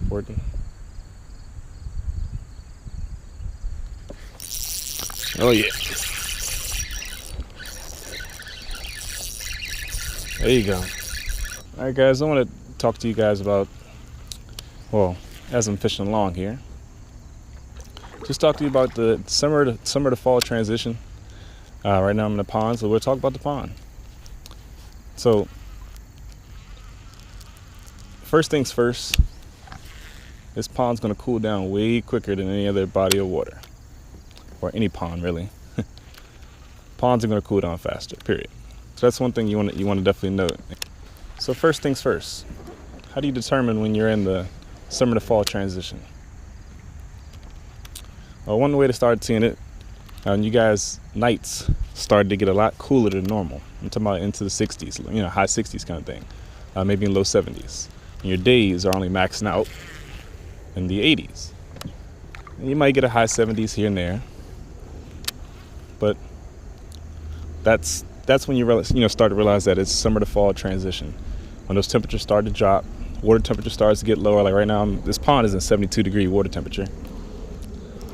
important. Oh yeah. There you go. All right, guys, I want to talk to you guys about, well, as I'm fishing along here, just talk to you about the summer to fall transition. Right now I'm in the pond, so we'll talk about the pond. So, first things first, this pond's going to cool down way quicker than any other body of water, or any pond really. Ponds are going to cool down faster, period. So that's one thing you want to definitely note. So first things first, how do you determine when you're in the summer to fall transition? Well, one way to start seeing it, you guys, nights started to get a lot cooler than normal. I'm talking about into the 60s, high 60s kind of thing, maybe in low 70s. And your days are only maxing out in the 80s. And you might get a high 70s here and there, but that's when you start to realize that it's summer to fall transition. When those temperatures start to drop, water temperature starts to get lower. Like right now, this pond is in 72-degree water temperature.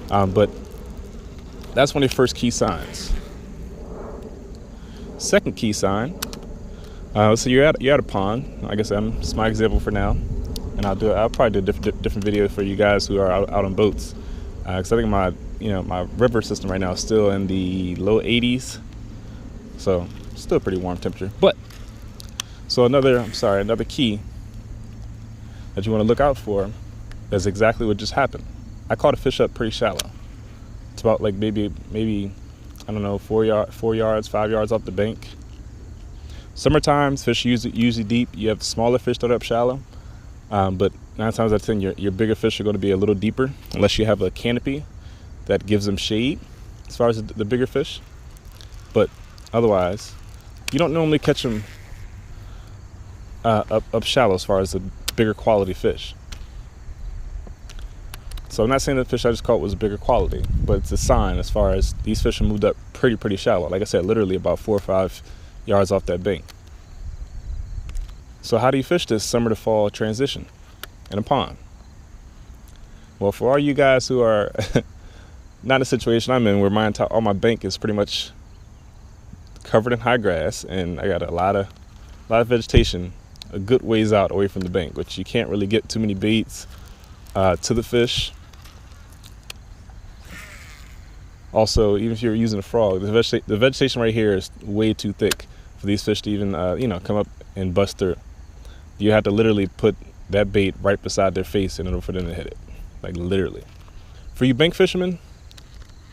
But that's one of the first key signs. Second key sign. So you're at a pond. Like I said, it's my example for now, and I'll probably do a different video for you guys who are out on boats. Because I think my river system right now is still in the low 80s. So still pretty warm temperature. But so another key that you want to look out for is exactly what just happened. I caught a fish up pretty shallow. It's about like maybe I don't know, 4 yards, 5 yards off the bank. Summertime, fish usually deep. You have smaller fish that are up shallow, but 9 times out of 10, your bigger fish are going to be a little deeper, unless you have a canopy that gives them shade as far as the bigger fish. But otherwise, you don't normally catch them up shallow as far as the bigger quality fish. So I'm not saying the fish I just caught was a bigger quality, but it's a sign as far as these fish are moved up pretty shallow. Like I said, literally about 4 or 5 yards off that bank. So how do you fish this summer to fall transition in a pond? Well, for all you guys who are not in a situation I'm in where all my bank is pretty much covered in high grass, and I got a lot of vegetation a good ways out away from the bank, which you can't really get too many baits to the fish. Also, even if you're using a frog, the vegetation right here is way too thick for these fish to even come up and bust through. You have to literally put that bait right beside their face in order for them to hit it, like literally. For you bank fishermen,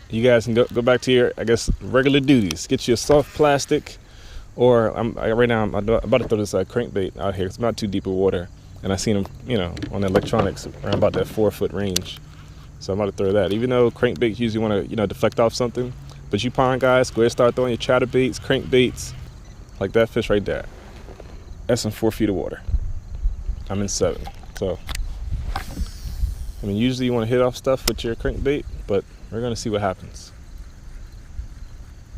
you guys can go back to your, I guess, regular duties. Get you a soft plastic, or right now I'm about to throw this crankbait out here. It's not too deep of water, and I seen them, on the electronics around about that 4-foot range. So I'm about to throw that. Even though crankbaits usually want to, deflect off something, but you pond guys, go ahead and start throwing your chatterbaits, crankbaits, like that fish right there. That's in 4 feet of water. I'm in 7. So, usually you want to hit off stuff with your crankbait, but we're going to see what happens.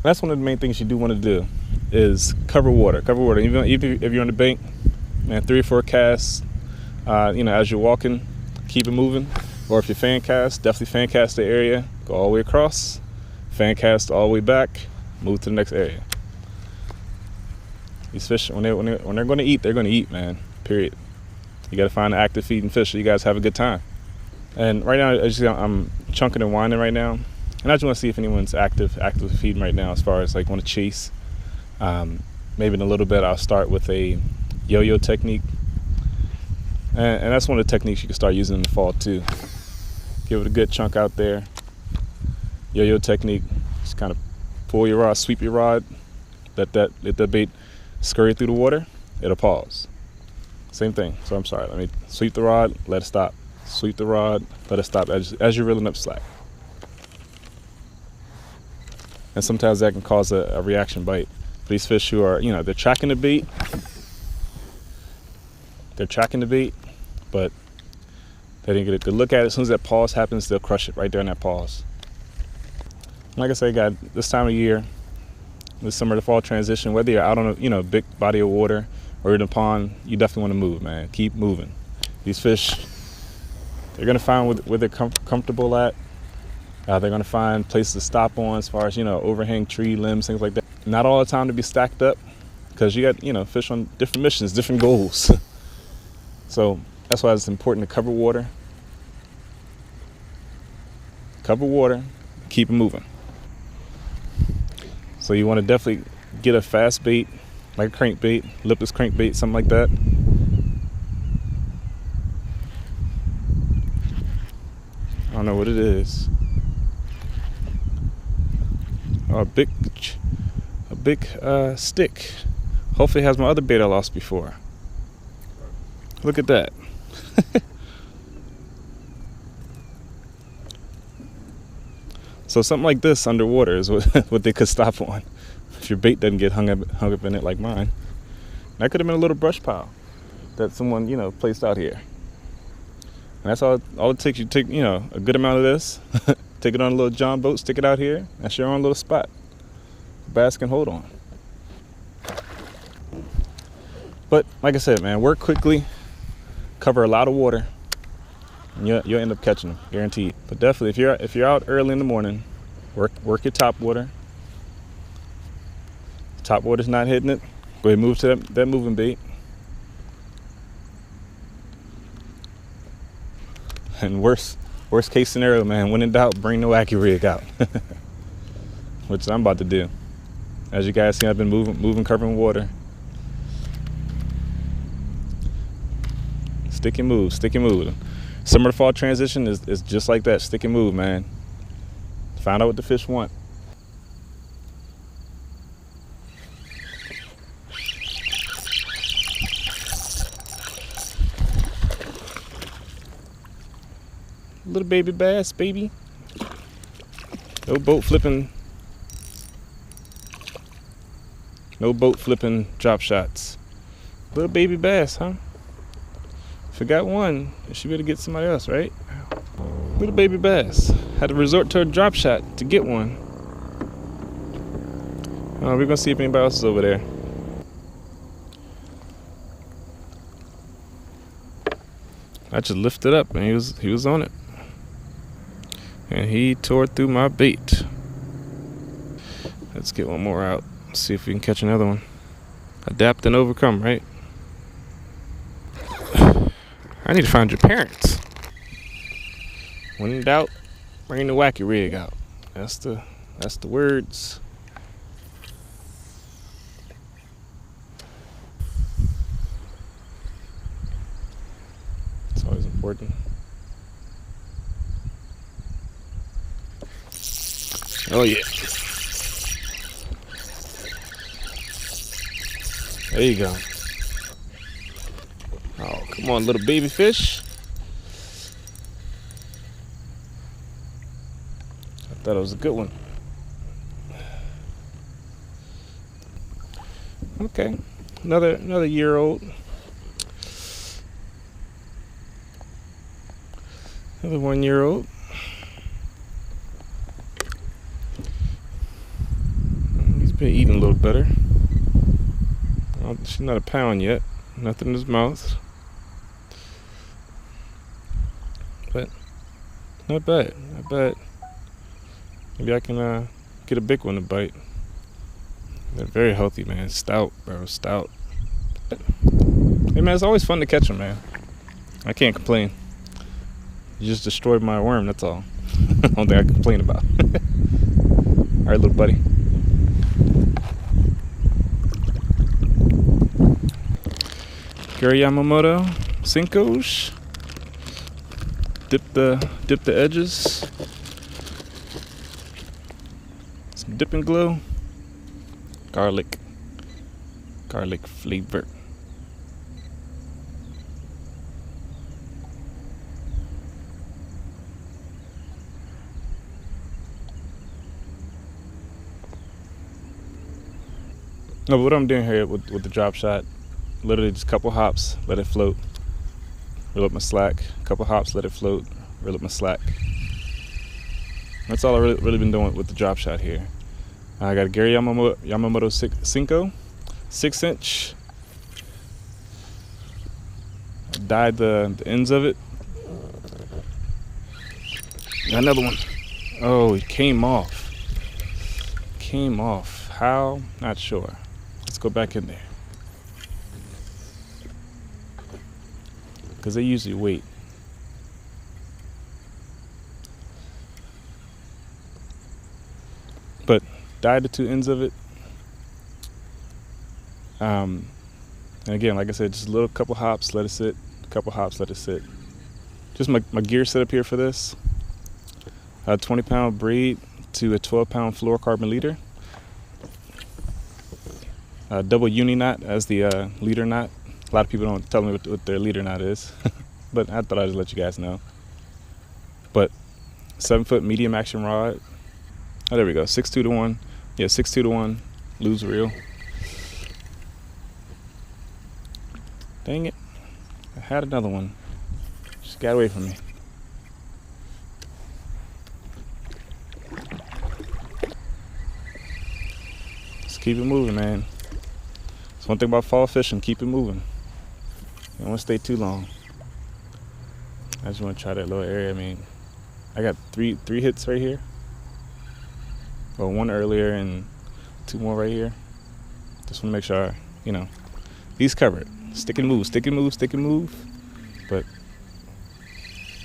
That's one of the main things you do want to do is cover water. Even if you're on the bank, man, 3 or 4 casts, as you're walking, keep it moving. Or if you fan cast, definitely fan cast the area, go all the way across, fan cast all the way back, move to the next area. These fish, when they're going to eat, they're going to eat, man, period. You got to find an active feeding fish so you guys have a good time. And right now, I'm chunking and winding right now. And I just want to see if anyone's active feeding right now as far as like want to chase. Maybe in a little bit I'll start with a yo-yo technique. And that's one of the techniques you can start using in the fall too. Give it a good chunk out there. Yo-yo technique, just kind of pull your rod, sweep your rod, let the bait scurry through the water, it'll pause. Same thing, so I'm sorry, let me sweep the rod, let it stop. Sweep the rod, let it stop as you're reeling up slack. And sometimes that can cause a reaction bite. For these fish who are, they're tracking the bait. But they didn't get a good look at it. As soon as that pause happens, they'll crush it right there in that pause. Like I said, guys, this time of year, this summer to fall transition, whether you're out on a big body of water or in a pond, you definitely want to move, man. Keep moving. These fish, They're gonna find where they're comfortable at. They're gonna find places to stop on, as far as overhang tree limbs, things like that. Not all the time to be stacked up, because you got fish on different missions, different goals. So that's why it's important to cover water, keep it moving. So you want to definitely get a fast bait, like a crankbait, lipless crankbait, something like that. I don't know what it is. Or a big stick. Hopefully it has my other bait I lost before. Look at that. So something like this underwater is what they could stop on, if your bait doesn't get hung up in it like mine. That could have been a little brush pile that someone placed out here. And that's all it takes. You take a good amount of this, take it on a little John boat, stick it out here. That's your own little spot. The bass can hold on. But like I said, man, work quickly, cover a lot of water, and you'll end up catching them, guaranteed. But definitely, if you're out early in the morning, work your top water. Top water's not hitting it, go ahead and move to that moving bait. And worst case scenario, man, when in doubt, bring the wacky rig out. Which I'm about to do. As you guys see, I've been moving, covering water. Stick and move. Summer to fall transition is just like that. Stick and move, man. Find out what the fish want. Little baby bass, baby. No boat flipping drop shots. Little baby bass, huh? If I got one, I should be able to get somebody else, right? Little baby bass. Had to resort to a drop shot to get one. We're gonna see if anybody else is over there. I just lifted up and he was on it. And he tore through my bait. Let's get one more out. See if we can catch another one. Adapt and overcome, right? I need to find your parents. When in doubt, bring the wacky rig out. That's the words. It's always important. Oh yeah. There you go. Oh, come on, little baby fish. I thought it was a good one. Okay, another year old. Another 1 year old. He's been eating a little better. She's not a pound yet. Nothing in his mouth. But not bad. Maybe I can get a big one to bite. They're very healthy, man. Stout, bro. Stout. Hey, man, it's always fun to catch them, man. I can't complain. You just destroyed my worm, that's all. Only thing I can complain about. All right, little buddy. Gary Yamamoto Cinco's. Dip the edges. Some dip and glow. Garlic flavor. No, but what I'm doing here with the drop shot, literally just a couple hops, let it float, reel up my slack, couple hops, let it float, reel up my slack. That's all I really been doing with the drop shot here. I got a Gary Yamamoto Cinco, 6-inch. I dyed the ends of it Got another one. Oh, it came off. Came off. How? Not sure. Let's go back in there. Because they usually wait. But dyed the two ends of it. And again, like I said, just a little couple hops, let it sit. Couple hops, let it sit. Just my gear setup here for this. A 20-pound braid to a 12-pound fluorocarbon leader. Double uni knot as the leader knot. A lot of people don't tell me what their leader knot is, but I thought I'd just let you guys know. But 7-foot medium action rod. Oh, there we go. 6.2 to 1. Yeah, 6.2 to 1. Lose reel. Dang it. I had another one. Just got away from me. Just keep it moving, man. That's one thing about fall fishing. Keep it moving. You don't want to stay too long. I just want to try that little area. I mean, I got three hits right here. Well, one earlier and 2 more right here. Just want to make sure, you know, he's covered. Stick and move, stick and move, stick and move. But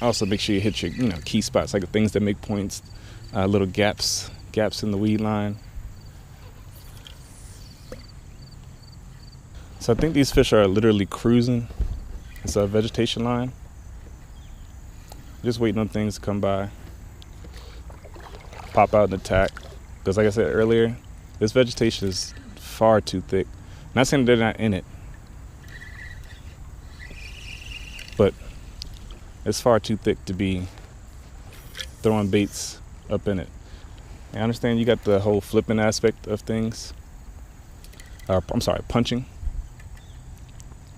also make sure you hit your, you know, key spots, like the things that make points, little gaps in the weed line. So I think these fish are literally cruising. It's a vegetation line. Just waiting on things to come by. Pop out and attack. Because like I said earlier, this vegetation is far too thick. Not saying they're not in it, but it's far too thick to be throwing baits up in it. I understand you got the whole flipping aspect of things. I'm sorry, punching.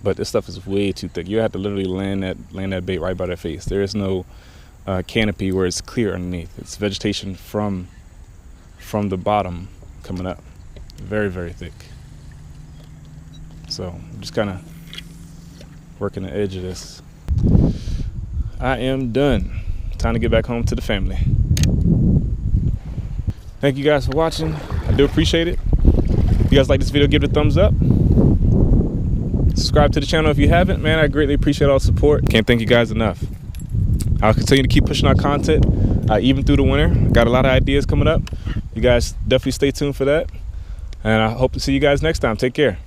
But this stuff is way too thick. You have to literally land that bait right by their face. There is no canopy where it's clear underneath. It's vegetation from the bottom coming up. Very, very thick. So I'm just kind of working the edge of this. I am done. Time to get back home to the family. Thank you guys for watching. I do appreciate it. If you guys like this video, give it a thumbs up. Subscribe to the channel if you haven't. Man, I greatly appreciate all the support. Can't thank you guys enough. I'll continue to keep pushing out content even through the winter. Got a lot of ideas coming up. You guys definitely stay tuned for that. And I hope to see you guys next time. Take care.